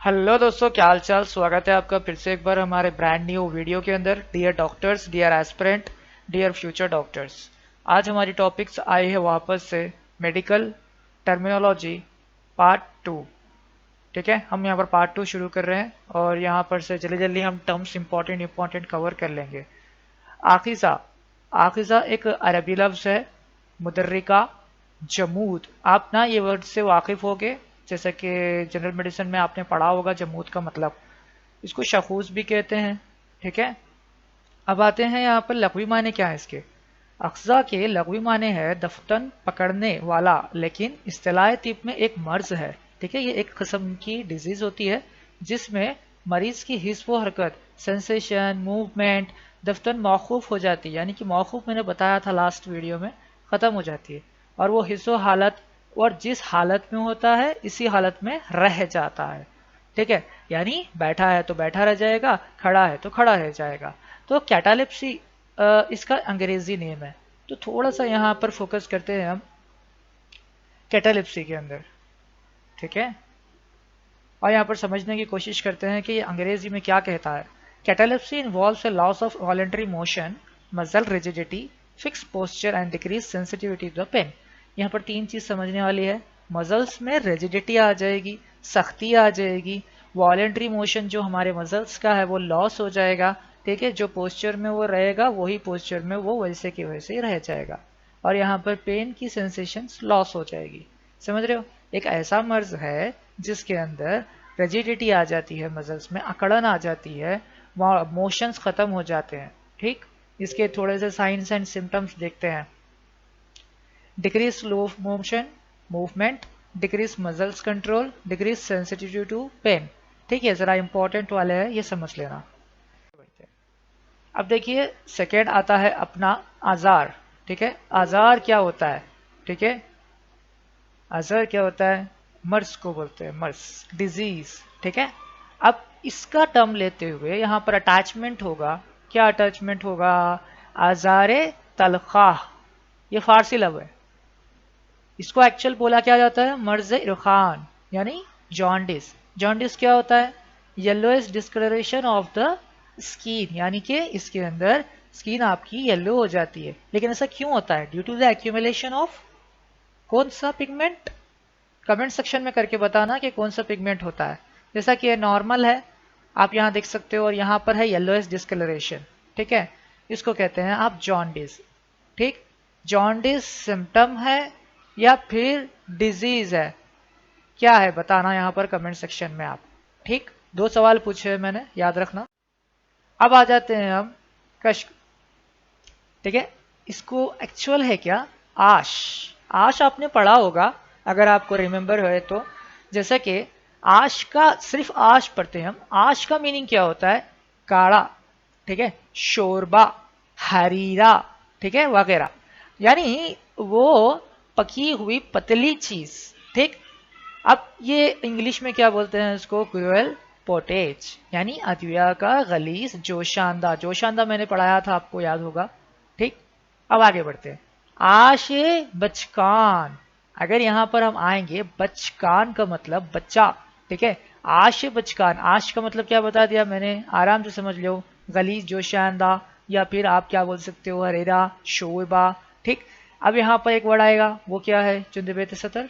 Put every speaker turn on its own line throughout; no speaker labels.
Hello दोस्तों, क्या हाल चाल। स्वागत है आपका फिर से एक बार हमारे ब्रांड न्यू वीडियो के अंदर। Dear doctors, dear aspirant, dear future doctors, आज हमारी टॉपिक्स आई है वापस से मेडिकल टर्मिनोलॉजी पार्ट 2। ठीक है, हम यहाँ पर पार्ट 2 शुरू कर रहे हैं और यहाँ पर से जल्दी जल्दी हम टर्म्स इंपॉर्टेंट कवर कर लेंगे। आखिजा, आखिजा एक अरबी लफ्ज़ है। मुदर्रिका, जमूद, आप ना ये वर्ड से वाकिफ होगे, जैसे कि जनरल मेडिसिन में आपने पढ़ा होगा जमूद का मतलब। इसको शखूस भी कहते हैं। ठीक है, अब आते हैं यहाँ पर लग़वी माने क्या है इसके। अक़ज़ा के लग़वी माने है दफ्तन पकड़ने वाला, लेकिन इस्तिलाह तिब में एक मर्ज है। ठीक है, ये एक किस्म की डिजीज होती है जिसमें मरीज की हिस्स व हरकत, सेंसेशन, मूवमेंट दफ्तन मौकूफ़ हो जाती है। यानी कि मौकूफ़ मैंने बताया था लास्ट वीडियो में, ख़त्म हो जाती है और वो हिस्स व हालत और जिस हालत में होता है इसी हालत में रह जाता है। ठीक है, यानी बैठा है तो बैठा रह जाएगा, खड़ा है तो खड़ा रह जाएगा। तो कैटालिप्सी इसका अंग्रेजी नेम है। तो थोड़ा सा यहाँ पर फोकस करते हैं हम कैटालिप्सी के अंदर। ठीक है, और यहाँ पर समझने की कोशिश करते हैं कि ये अंग्रेजी में क्या कहता है। Catalepsy involves a loss of voluntary motion, muscle rigidity, fix posture and decrease sensitivity to the pain. यहाँ पर तीन चीज समझने वाली है। मसल्स में रिजिडिटी आ जाएगी, सख्ती आ जाएगी, वॉलेंट्री मोशन जो हमारे मसल्स का है वो लॉस हो जाएगा। ठीक है, जो पोस्चर में वो रहेगा वही पोस्चर में वो वैसे के वैसे ही रह जाएगा, और यहाँ पर पेन की सेंसेशन लॉस हो जाएगी। समझ रहे हो, एक ऐसा मर्ज है जिसके अंदर रिजिडिटी आ जाती है, मसल्स में अकड़न आ जाती है, मोशंस खत्म हो जाते हैं। ठीक, इसके थोड़े से साइंस एंड सिम्टम्स देखते हैं। Decrease slow motion movement, decrease muscles control, decrease sensitivity to pain. ठीक है, जरा इंपॉर्टेंट वाले है, ये समझ लेना। अब देखिए सेकेंड आता है अपना आजार। ठीक है, आजार क्या होता है। ठीक है, आजार क्या होता है, मर्ज को बोलते हैं, मर्ज, डिजीज। ठीक है, अब इसका टर्म लेते हुए यहाँ पर अटैचमेंट होगा। क्या अटैचमेंट होगा, आजारे तलखाह, ये फारसी लफ्ज़ है। इसको एक्चुअल बोला क्या जाता है, मर्ज इरखान, यानी जॉन्डिस। जॉन्डिस क्या होता है, yellowish discoloration of the skin, यानी कि इसके अंदर स्किन आपकी येलो हो जाती है। लेकिन ऐसा क्यों होता है, due to the accumulation of कौन सा पिगमेंट। कमेंट सेक्शन में करके बताना कि कौन सा पिगमेंट होता है। जैसा कि ये नॉर्मल है, आप यहाँ देख सकते हो, और यहाँ पर है येलोइश डिस्कलरेशन। ठीक है, इसको कहते हैं आप जॉन्डिस। ठीक, जॉन्डिस सिम्टम है या फिर डिजीज है, क्या है बताना यहाँ पर कमेंट सेक्शन में आप। ठीक, दो सवाल पूछे हैं मैंने, याद रखना। अब आ जाते हैं हम कश्क। ठीक है, इसको एक्चुअल है क्या, आश। आश आपने पढ़ा होगा अगर आपको रिमेंबर है तो। जैसे कि आश का, सिर्फ आश पढ़ते हैं हम, आश का मीनिंग क्या होता है, काढ़ा। ठीक है, शोरबा, हरीरा, ठीक है, वगैरह, यानी वो पकी हुई पतली चीज। ठीक, अब ये इंग्लिश में क्या बोलते हैं इसको, क्रूएल पोटेज, यानी अदविया का गलीज जोशांदा। जोशांदा मैंने पढ़ाया था, आपको याद होगा। ठीक, अब आगे बढ़ते हैं। आशे बचकान, अगर यहां पर हम आएंगे, बचकान का मतलब बच्चा। ठीक है, आशे बचकान, आश का मतलब क्या बता दिया मैंने, आराम से समझ लो, गलीज जोशांदा, या फिर आप क्या बोल सकते हो, हरेरा, शोरबा। ठीक, अब यहाँ पर एक वर्ड आएगा, वो क्या है, चुंदबेत सतर।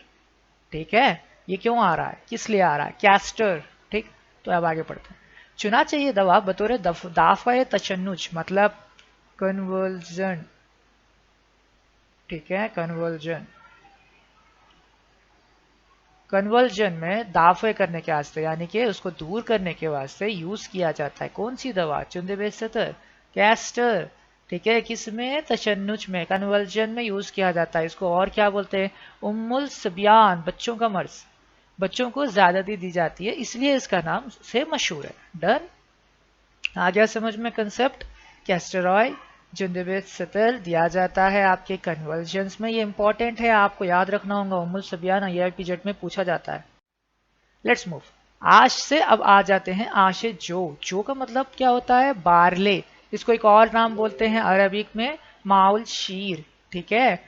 ठीक है, ये क्यों आ रहा है, किस लिए आ रहा है, कैस्टर। ठीक, तो अब आगे बढ़ते हैं। चुना चाहिए दवा बतौर दाफा तशन्नुज, मतलब कन्वर्जन। ठीक है, कन्वर्जन, कन्वर्जन में दाफे करने के वास्ते, यानी कि उसको दूर करने के वास्ते यूज किया जाता है कौन सी दवा, चुंदबेसतर, कैस्टर। ठीक है, किसमें, तशन्नुज में, कन्वर्जन में यूज किया जाता है इसको। और क्या बोलते हैं, उम्मुल सबियान, बच्चों का मर्ज, बच्चों को ज्यादती दी जाती है, इसलिए इसका नाम से मशहूर है। डन, आ गया समझ में कंसेप्ट। कैस्टर ऑयल जुंदबेत सतर दिया जाता है आपके कन्वर्जन्स में, ये इंपॉर्टेंट है, आपको याद रखना होगा। उम्मुल सबियान आईआईपी जेट में पूछा जाता है। Let's move. आश से अब आ जाते हैं आशे जो। जो का मतलब क्या होता है, बारले। इसको एक और नाम बोलते हैं अरबिक में, माउल शीर। ठीक है,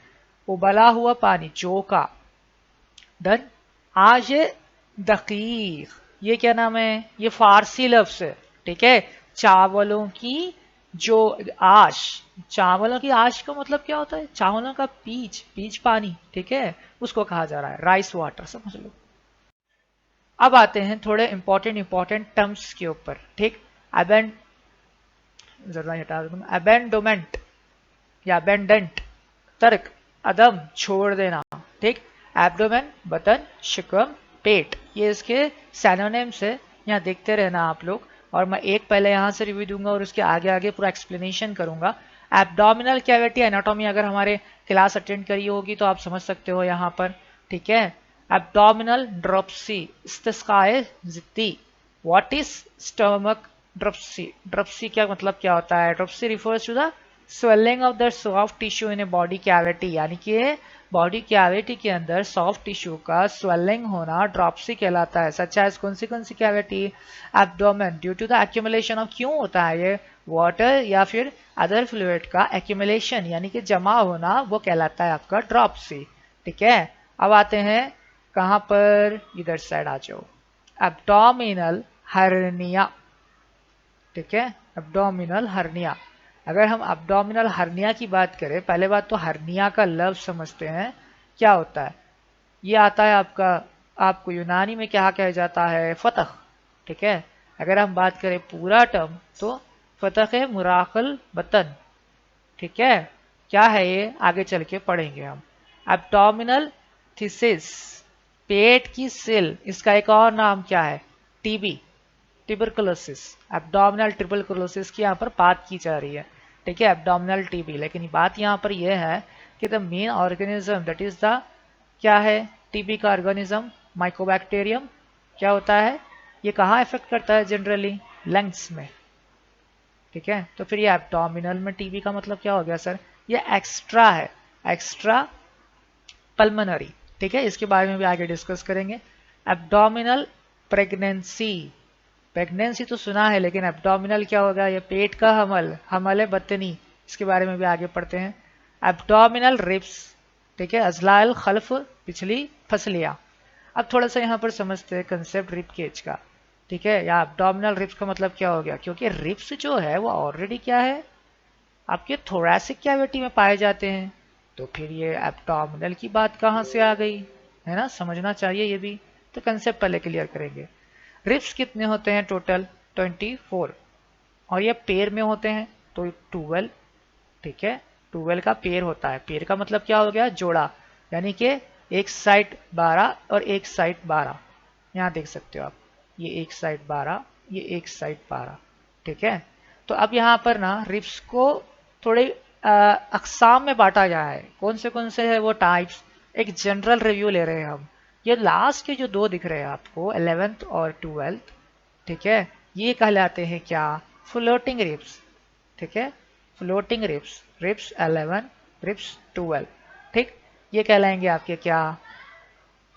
उबला हुआ पानी, जो का। डन, आशे दकीक, ये क्या नाम है, ये फारसी लफ्ज है, ठीक है। चावलों की जो आश, चावलों की आश का मतलब क्या होता है, चावलों का पीच, पीच पानी, ठीक है, उसको कहा जा रहा है, राइस वाटर, समझ लो। अब आते हैं थोड़े इंपॉर्टेंट टर्म्स के ऊपर, ठीक। अबेंड, जरा हटा दूंगा, अबेंडोमेंट या अबेंडेंट, तर्क, अदम, छोड़ देना, ठीक। एब्डोमेन, बदन, शिकम, पेट, ये इसके सैनोनिम्स है, यहाँ देखते रहना आप लोग। और मैं एक पहले यहाँ से रिव्यू दूंगा और उसके आगे आगे पूरा एक्सप्लेनेशन करूंगा। एब्डोमिनल कैविटी एनाटॉमी अगर हमारे क्लास अटेंड करी होगी तो आप समझ सकते हो यहाँ पर, ठीक है। एब्डोमिनल ड्रोप्सी, इस्तिस्काए जिद्दी। What is stomach dropsy, dropsy क्या मतलब क्या होता है, dropsy refers to the swelling of the soft tissue in a body cavity, यानी कि बॉडी कैविटी के अंदर सॉफ्ट टिश्यू का स्वेलिंग होना ड्रॉप्सी कहलाता है। सच एज कौन सी cavity, abdomen, due to the accumulation of, क्यों होता है ये, वाटर या फिर अदर फ्लूइड का एक्यूमुलेशन यानी कि जमा होना, वो कहलाता है आपका ड्रॉप्सी, ठीक है। अब आते हैं कहां पर, इधर साइड आ जाओ, एब्डोमिनल हर्निया, ठीक है, एब्डोमिनल हर्निया। अगर हम एब्डोमिनल हर्निया की बात करें, पहले बात तो हर्निया का लफ्ज समझते हैं क्या होता है। ये आता है आपका, आपको यूनानी में क्या कहा जाता है, फतह, ठीक है। अगर हम बात करें पूरा टर्म तो फतह है मुराखल बतन, ठीक है। क्या है ये, आगे चल के पढ़ेंगे हम। एब्डोमिनल थीसिस, पेट की सिल, इसका एक और नाम क्या है, टीबी, ट्यूबरकुलोसिस, एब्डोमिनल ट्यूबरकुलोसिस की यहाँ पर बात की जा रही है, ठीक है, एब्डोमिनल टीबी। लेकिन बात यहाँ पर यह है कि the main organism that is the, क्या है, टीबी का ऑर्गेनिज्म माइकोबैक्टीरियम, क्या होता है, ये कहाँ इफेक्ट करता है, जनरली लंग्स में, ठीक है। तो फिर ये एब्डोमिनल में टीबी का मतलब क्या हो गया सर, ये एक्स्ट्रा है, एक्स्ट्रा पल्मोनरी, ठीक है, इसके बारे में भी आगे डिस्कस करेंगे। एब्डोमिनल प्रेगनेंसी, प्रेगनेंसी तो सुना है, लेकिन एब्डोमिनल क्या होगा, ये पेट का हमल, हमल है बतनी, इसके बारे में भी आगे पढ़ते हैं। एब्डोमिनल रिब्स, ठीक है, अजलाल खल्फ, पिछली फसलियां। अब थोड़ा सा यहाँ पर समझते हैं कंसेप्ट रिब केज का, ठीक है, या एब्डोमिनल रिब्स का मतलब क्या हो गया, क्योंकि रिब्स जो है वो ऑलरेडी क्या है, आपके थोरैसिक कैविटी में पाए जाते हैं, तो फिर ये एब्डोमिनल की बात कहाँ से आ गई, है ना, समझना चाहिए ये भी। तो कंसेप्ट पहले क्लियर करेंगे। रिब्स कितने होते हैं टोटल, 24, और ये पेयर में होते हैं तो 12, ठीक है, 12 का पेयर होता है। पेयर का मतलब क्या हो गया, जोड़ा, यानी कि एक साइड 12 और एक साइड 12, यहाँ देख सकते हो आप, ये एक साइड 12, ये एक साइड 12, ठीक है। तो अब यहाँ पर ना रिब्स को थोड़े अकसाम में बांटा गया है, कौन से है वो टाइप्स, एक जनरल रिव्यू ले रहे हैं हम। ये लास्ट के जो दो दिख रहे हैं आपको, 11th और 12th, ठीक है, ये कहलाते हैं क्या, फ्लोटिंग रिब्स, ठीक है, फ्लोटिंग रिब्स, रिब्स 11, रिब्स 12, ठीक, ये कहलाएंगे आपके क्या,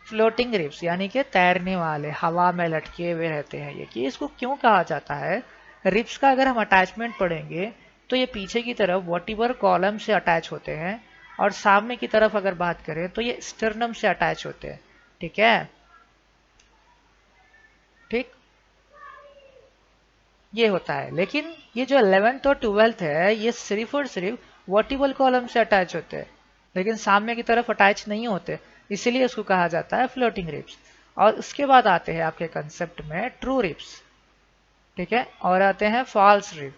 फ्लोटिंग रिब्स, यानी कि तैरने वाले, हवा में लटके हुए रहते हैं ये। कि इसको क्यों कहा जाता है, रिब्स का अगर हम अटैचमेंट पढ़ेंगे तो ये पीछे की तरफ वर्टिब्रल कॉलम से अटैच होते हैं, और सामने की तरफ अगर बात करें तो ये स्टर्नम से अटैच होते हैं, ठीक है, ठीक, ये होता है। लेकिन ये जो 11th और 12th है ये सिर्फ और सिर्फ वर्टिब्रल कॉलम से अटैच होते हैं, लेकिन सामने की तरफ अटैच नहीं होते, इसीलिए इसको कहा जाता है फ्लोटिंग रिब्स। और उसके बाद आते हैं आपके कंसेप्ट में ट्रू रिब्स, ठीक है, और आते हैं फॉल्स रिब।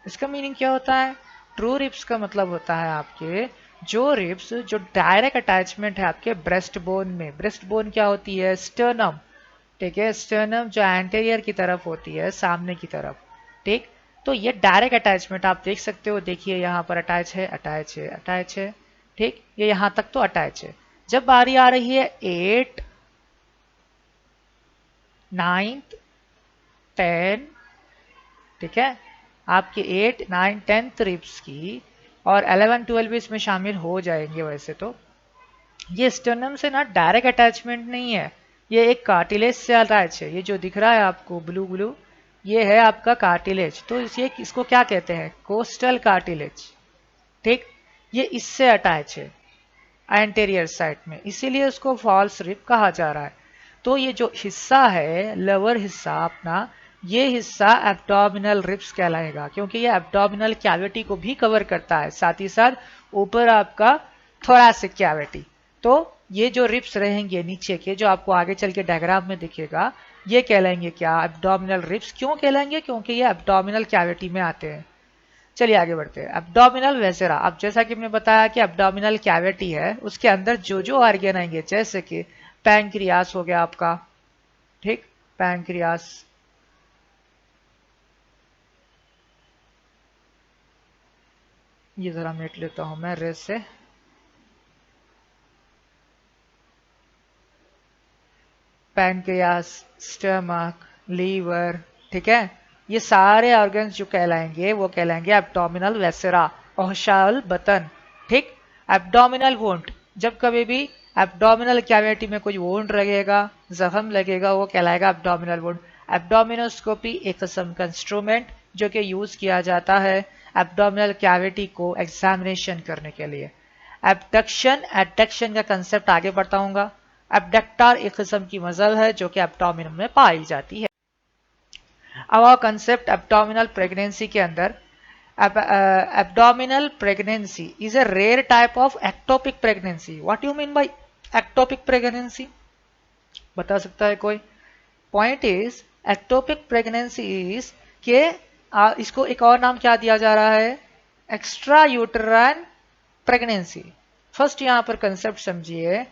इसका मीनिंग क्या होता है, ट्रू रिब्स का मतलब होता है आपके जो रिब्स जो डायरेक्ट अटैचमेंट है आपके ब्रेस्ट बोन में। ब्रेस्ट बोन क्या होती है, स्टर्नम, ठीक है, स्टर्नम जो एंटेरियर की तरफ होती है, सामने की तरफ, ठीक। तो ये डायरेक्ट अटैचमेंट आप देख सकते हो, देखिए यहाँ पर अटैच है, अटैच है, अटैच है, ठीक, ये यहाँ तक तो अटैच है। जब बारी आ रही है 8, 9th, 10, ठीक है, आपके 8, 9, 10th रिब्स की, और 11, 12 भी इसमें शामिल हो जाएंगे वैसे तो। ये स्टर्नम से ना डायरेक्ट अटैचमेंट नहीं है, ये एक कार्टिलेज से अटैच है। ये जो दिख रहा है आपको ब्लू ब्लू, ये है आपका कार्टिलेज, तो इसे इसको क्या कहते हैं, कोस्टल कार्टिलेज, ठीक, ये इससे अटैच है एंटेरियर साइड में, इसीलिए उसको फॉल्स रिब कहा जा रहा है। तो ये जो हिस्सा है लोअर हिस्सा अपना, ये हिस्सा एब्डोमिनल रिब्स कहलाएगा, क्योंकि ये एब्डोमिनल कैविटी को भी कवर करता है, साथ ही साथ ऊपर आपका थोरैसिक कैविटी। तो ये जो रिब्स रहेंगे नीचे के, जो आपको आगे चल के डायग्राम में दिखेगा, ये कहलाएंगे क्या, एब्डोमिनल रिब्स। क्यों कहलाएंगे, क्योंकि ये एब्डोमिनल कैविटी में आते हैं। चलिए आगे बढ़ते हैं। एब्डोमिनल वेसेरा, अब जैसा कि हमने बताया कि एब्डोमिनल कैविटी है, उसके अंदर जो जो ऑर्गन आएंगे, जैसे कि पैंक्रियास हो गया आपका, ठीक, पैंक्रियास, ये जरा मिट लेता हूं मैं रेस से, पैंक्रियास, स्टमक, लीवर, ठीक है, ये सारे ऑर्गन्स जो कहलाएंगे वो कहलाएंगे एब्डोमिनल वेसेरा, ओहशाल बतन, ठीक। एब्डोमिनल वुंड, जब कभी भी एब्डोमिनल कैविटी में कोई वुंड लगेगा, जख्म लगेगा, वो कहलाएगा एब्डोमिनल वुंड। एब्डोमिनोस्कोपी एक किस्म का इंस्ट्रूमेंट जो कि यूज किया जाता है एब्डोमिनल कैविटी को एग्जामिनेशन करने के लिए। एबडक्शन, एडक्शन का कंसेप्ट आगे बताऊंगा। एबडक्टर एक किस्म की मसल है जो कि एब्डोमिन में पाई जाती है। अब कंसेप्ट एब्डोमिनल प्रेगनेंसी के अंदर, abdominal pregnancy is a rare type of ectopic pregnancy. What do you mean by ectopic pregnancy? बता सकता है कोई? Point is ectopic pregnancy is के इसको एक और नाम क्या दिया जा रहा है, एक्स्ट्रा यूटराइन प्रेगनेंसी। फर्स्ट यहां पर कंसेप्ट समझिए,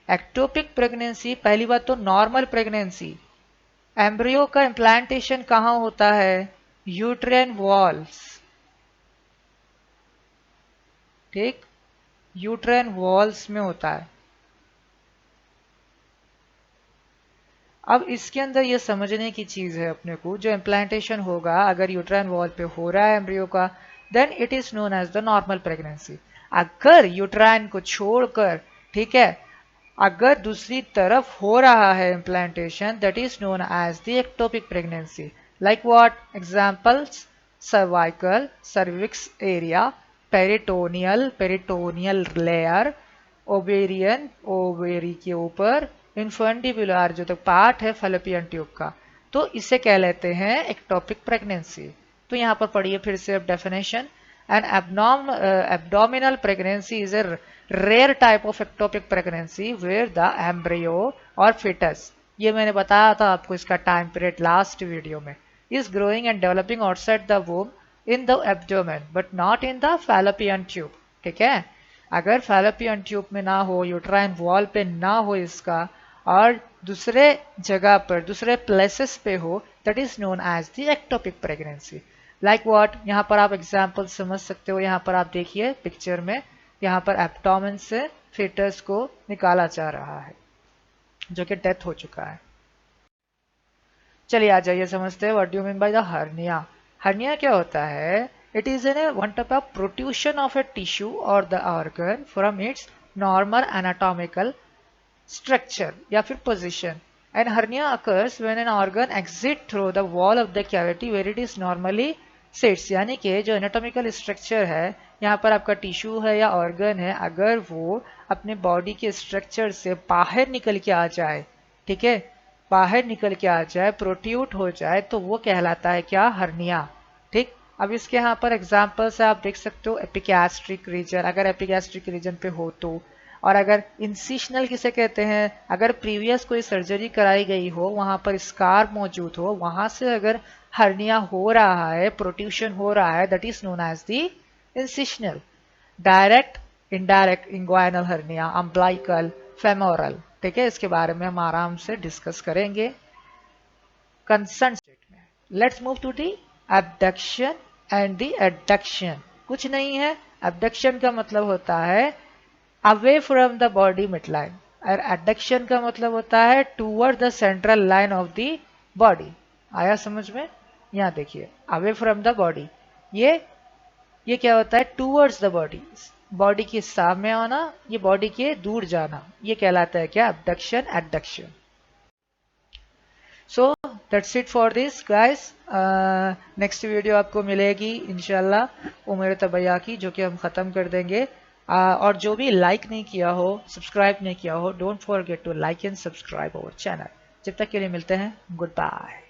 एक्टोपिक प्रेगनेंसी, पहली बात तो नॉर्मल प्रेगनेंसी, एम्ब्रियो का इम्प्लांटेशन कहां होता है, यूट्रेन वॉल्स, ठीक, यूट्रेन वॉल्स में होता है। अब इसके अंदर ये समझने की चीज है अपने को, जो इम्प्लांटेशन होगा अगर यूट्रेन वॉल पे हो रहा है एम्ब्रियो का, then it is known as the normal pregnancy. अगर यूट्राइन को छोड़कर, ठीक है, अगर दूसरी तरफ हो रहा है implantation, that is known as the ectopic pregnancy. Like what examples, cervical, cervix area, peritoneal, peritoneal layer, ovarian, ovary के ऊपर, इन्फेंटिबुलर जो तक पार्ट है फैलोपियन ट्यूब का, तो इसे कह लेते हैं एक्टोपिक प्रेगनेंसी। तो यहाँ पर पढ़िए फिर से अब definition, an abdominal pregnancy is a rare type of ectopic pregnancy where the embryo or fetus, ये मैंने बताया था आपको इसका टाइम पीरियड लास्ट वीडियो में, is growing and developing outside the womb in the abdomen but not in the fallopian tube, ठीक है। अगर फैलोपियन ट्यूब में ना हो, यूट्राइन वॉल पे ना हो इसका, और दूसरे जगह पर, दूसरे प्लेसेस पे हो, that is known as the ectopic pregnancy. Like what, यहाँ पर आप एग्जांपल समझ सकते हो, यहाँ पर आप देखिए पिक्चर में, यहाँ पर एब्डोमेन से fetus को निकाला जा रहा है जो कि डेथ हो चुका है। चलिए आ जाइए समझते हैं what do you mean by the hernia. Hernia क्या होता है, it is an one type of protrusion of a tissue or the organ from its normal anatomical structure या फिर position, and hernia occurs when an organ exit through the wall of the cavity where it is normally sits, यानी कि जो anatomical structure है, यहाँ पर आपका tissue है या ऑर्गन है, अगर वो अपने बॉडी के स्ट्रक्चर से बाहर निकल के आ जाए, ठीक है, बाहर निकल के आ जाए, प्रोट्यूट हो जाए, तो वो कहलाता है क्या, हर्निया, ठीक। अब इसके यहाँ पर एग्जाम्पल से आप देख सकते हो, एपिगैस्ट्रिक रीजन, अगर एपिगैस्ट्रिक रीजन पे हो तो, और अगर इंसिशनल किसे कहते हैं, अगर प्रीवियस कोई सर्जरी कराई गई हो, वहां पर स्कार मौजूद हो, वहां से अगर हर्निया हो रहा है, प्रोट्रूशन हो रहा है, that is known as the incisional. Direct, indirect inguinal hernia, umbilical, femoral, ठीक है, इसके बारे में हम आराम से डिस्कस करेंगे कंसर्न स्टेट में। Let's move to the abduction and the adduction. कुछ नहीं है, एब्डक्शन का मतलब होता है away from the body midline, और एडक्शन का मतलब होता है toward the central line of the body. आया समझ में? यहाँ देखिए, अवे फ्रॉम द बॉडी, ये क्या होता है, टूवर्ड्स द बॉडी, बॉडी के सामने आना, ये बॉडी के दूर जाना, ये कहलाता है क्या, abduction, adduction. So that's it for this guys. Next video आपको मिलेगी इंशाल्लाह उमर तबैया की, जो कि हम ख़त्म कर देंगे। और जो भी लाइक नहीं किया हो, सब्सक्राइब नहीं किया हो, don't forget to like and subscribe our channel. जब तक के लिए मिलते हैं, गुड बाय।